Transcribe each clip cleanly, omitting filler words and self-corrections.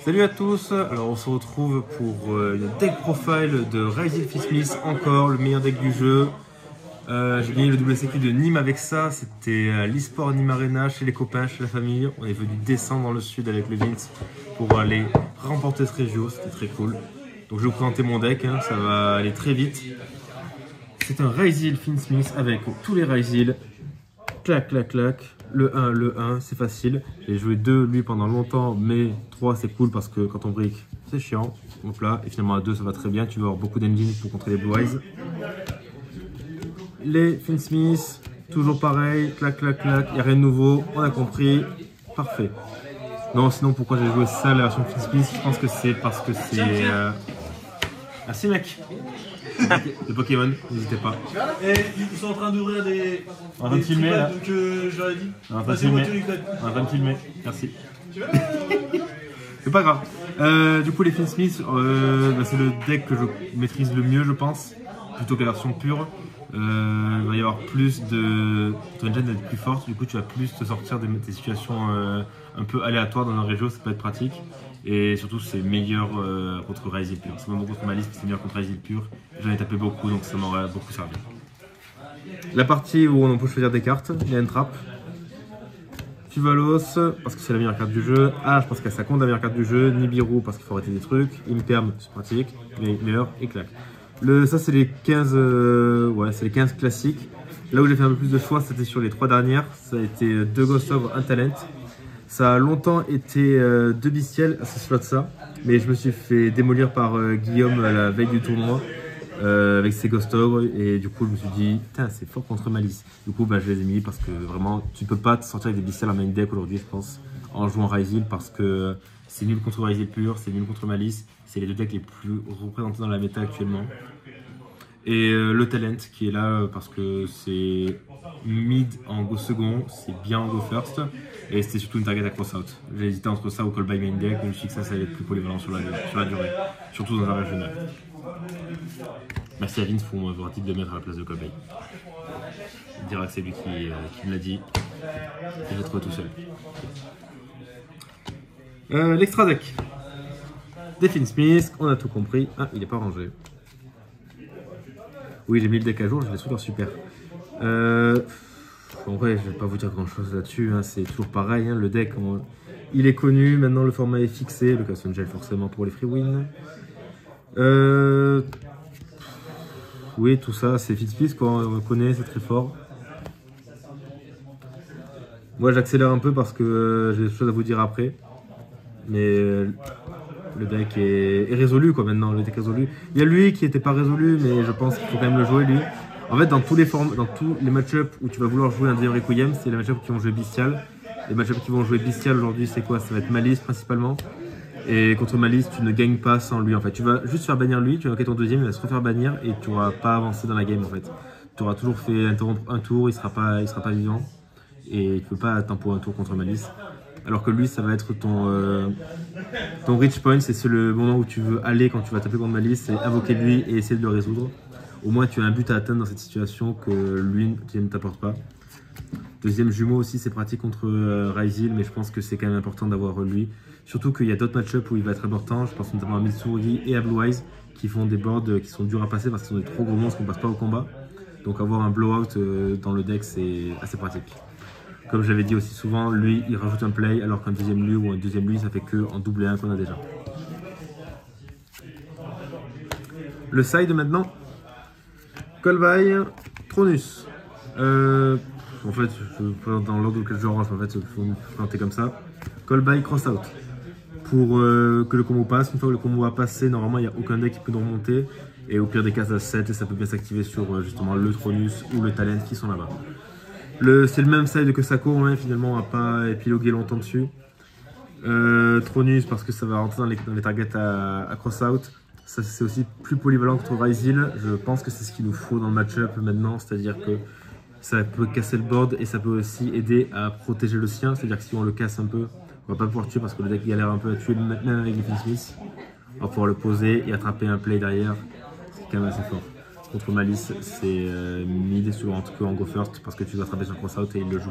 Salut à tous, alors on se retrouve pour une deck profile de Ryzeal Fist-Smith, encore le meilleur deck du jeu. J'ai gagné le WCQ de Nîmes avec ça, c'était l'eSport Nîmes Arena chez les copains, chez la famille. On est venu descendre dans le sud avec le Vince pour aller remporter ce Regio, c'était très cool. Donc je vais vous présenter mon deck, hein, ça va aller très vite. C'est un Ryzeal Fist-Smith avec tous les Ryzeal. Clac, clac, clac. Le 1, c'est facile. J'ai joué 2 lui pendant longtemps, mais 3 c'est cool parce que quand on brique, c'est chiant. Donc là, et finalement à 2 ça va très bien. Tu vas avoir beaucoup d'engines pour contrer les Blue Eyes. Les Fist-Smith, toujours pareil. Clac, clac, clac. Il n'y a rien de nouveau. On a compris. Parfait. Non, sinon pourquoi j'ai joué ça, la version Fist-Smith? Je pense que c'est parce que c'est... Merci mec. De Pokémon, n'hésitez pas. Et ils sont en train d'ouvrir des. On est en train de filmer là. Donc j'aurais dit. On est en train de filmer. On est en train de filmer. Merci. C'est pas grave. Du coup, les Fist-Smith, c'est le deck que je maîtrise le mieux, je pense, plutôt que la version pure. Il va y avoir plus de. Ton engine va être plus forte, du coup, tu vas plus te sortir des situations un peu aléatoires dans un région, ça peut être pratique. Et surtout, c'est meilleur contre Ryzeal pur. C'est vraiment contre ma liste, c'est meilleur contre Ryzeal pur. J'en ai tapé beaucoup, donc ça m'aurait beaucoup servi. La partie où on peut choisir des cartes, il y a une trappe. Tuvalos, parce que c'est la meilleure carte du jeu. H, parce que ça compte la meilleure carte du jeu. Nibiru, parce qu'il faut arrêter des trucs. Imperm, c'est pratique. Meilleur, et clac. Ça, c'est les 15, c'est les 15 classiques. Là où j'ai fait un peu plus de choix, c'était sur les 3 dernières. Ça a été 2 Ghost Ogre, 1 Talent. Ça a longtemps été 2 bestiales à ce slot-là, mais je me suis fait démolir par Guillaume à la veille du tournoi avec ses Ghost Ogre, et du coup je me suis dit, putain, c'est fort contre Malice. Du coup, je les ai mis parce que vraiment, tu peux pas te sortir avec des bestiales en main deck aujourd'hui, je pense, en jouant Ryzeal, parce que c'est nul contre Ryzeal pur, c'est nul contre Malice, c'est les 2 decks les plus représentés dans la méta actuellement. Et le Talent qui est là parce que c'est mid en go second, c'est bien en go first, et c'était surtout une target à cross out. J'ai hésité entre ça ou call by main deck, mais je me suis dit que ça allait être plus polyvalent sur la durée, surtout dans un régional. Merci à Vince pour m'avoir dit de le mettre à la place de call by. Il dira que c'est lui qui me l'a dit, et j'ai trouvé tout seul. L'extra deck des Fist-Smith, on a tout compris. Ah, il n'est pas rangé. Oui, j'ai mis le deck à jour, je l'ai super super. En vrai, je vais pas vous dire grand chose là-dessus, hein, c'est toujours pareil. Hein, le deck, il est connu, maintenant le format est fixé. Le Custom Gel forcément pour les free wins. Oui, tout ça, c'est Fist-Smith, quoi, on connaît, c'est très fort. Moi, j'accélère un peu parce que j'ai des choses à vous dire après. Mais le deck est résolu quoi maintenant, le deck est résolu. Il y a lui qui n'était pas résolu, mais je pense qu'il faut quand même le jouer lui. En fait, dans tous les match-ups où tu vas vouloir jouer un deuxième Requiem, c'est les match-ups qui vont jouer Bestial. Les match-ups qui vont jouer Bestial aujourd'hui, c'est quoi? Ça va être Malice principalement. Et contre Malice, tu ne gagnes pas sans lui en fait. Tu vas juste faire bannir lui, tu vas marquer ton deuxième, il va se refaire bannir et tu n'auras pas avancé dans la game en fait. Tu auras toujours fait interrompre un tour, il sera pas vivant. Et tu peux pas tempo un tour contre Malice. Alors que lui, ça va être ton reach point, c'est le moment où tu veux aller quand tu vas taper contre Malice, c'est invoquer lui et essayer de le résoudre. Au moins, tu as un but à atteindre dans cette situation que lui qui ne t'apporte pas. Deuxième jumeau aussi, c'est pratique contre Ryzeal, mais je pense que c'est quand même important d'avoir lui. Surtout qu'il y a d'autres match-ups où il va être important. Je pense notamment à Mitsuri et à Blue Eyes qui font des boards qui sont durs à passer parce qu'ils sont des trop gros monstres qu'on passe pas au combat. Donc avoir un blowout dans le deck, c'est assez pratique. Comme j'avais dit aussi souvent, lui il rajoute un play alors qu'un deuxième lui ou un deuxième lui ça fait que en double 1 qu'on a déjà. Le side maintenant, Colby, Tronus. En fait, dans l'ordre auquel je range, en fait, il faut me présenter comme ça. Colby, Cross Out. Pour que le combo passe, une fois que le combo a passé, normalement il n'y a aucun deck qui peut nous remonter. Et au pire des cas, ça 7 et ça peut bien s'activer sur justement le Tronus ou le Talent qui sont là-bas. C'est le même side que Sako, hein, finalement on va pas épiloguer longtemps dessus. Tronus parce que ça va rentrer dans les targets à cross out. Ça c'est aussi plus polyvalent que Ryzeal. Je pense que c'est ce qu'il nous faut dans le match-up maintenant, c'est-à-dire que ça peut casser le board et ça peut aussi aider à protéger le sien. C'est-à-dire que si on le casse un peu, on va pas pouvoir tuer parce que le deck galère un peu à tuer même avec les Fist-Smith. On va pouvoir le poser et attraper un play derrière. C'est quand même assez fort. Contre Malice, c'est mid souvent en tout cas en go first parce que tu dois attraper sur cross out et il le joue.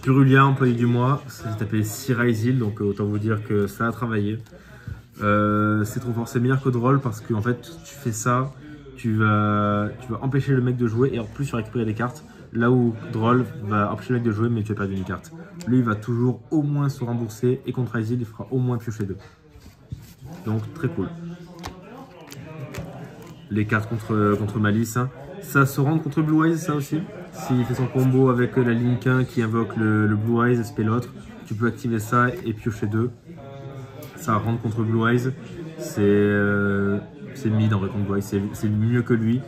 Purulia, employé du mois, c'est appelé Siraisil, donc autant vous dire que ça a travaillé. C'est trop fort, c'est meilleur que Droll parce que en fait tu fais ça, tu vas empêcher le mec de jouer et en plus tu vas récupérer des cartes. Là où Droll va empêcher le mec de jouer mais tu vas perdre une carte. Lui il va toujours au moins se rembourser et contre Aisil il fera au moins piocher 2. Donc très cool. Les cartes contre Malice, hein. Ça se rend contre Blue Eyes ça aussi. S'il fait son combo avec la Link 1 qui invoque le Blue Eyes, spell l'autre, tu peux activer ça et piocher 2. Ça rentre contre Blue Eyes, c'est mid en vrai contre Blue Eyes, c'est mieux que lui,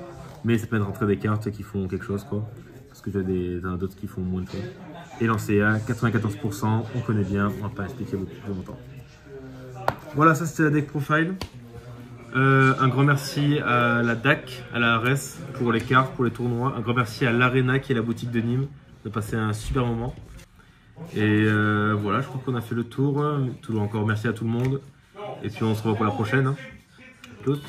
mais ça peut rentrer des cartes qui font quelque chose quoi, parce que t'en as d'autres qui font moins de fois. Et lancé à 94%, on connaît bien, on va pas expliquer beaucoup plus longtemps. Voilà, ça c'était la deck profile. Un grand merci à la DAC, à la ARS pour les cartes, pour les tournois. Un grand merci à l'Arena qui est la boutique de Nîmes, de passer un super moment. Et voilà, je crois qu'on a fait le tour. Encore merci à tout le monde. Et puis on se revoit pour la prochaine. Tous.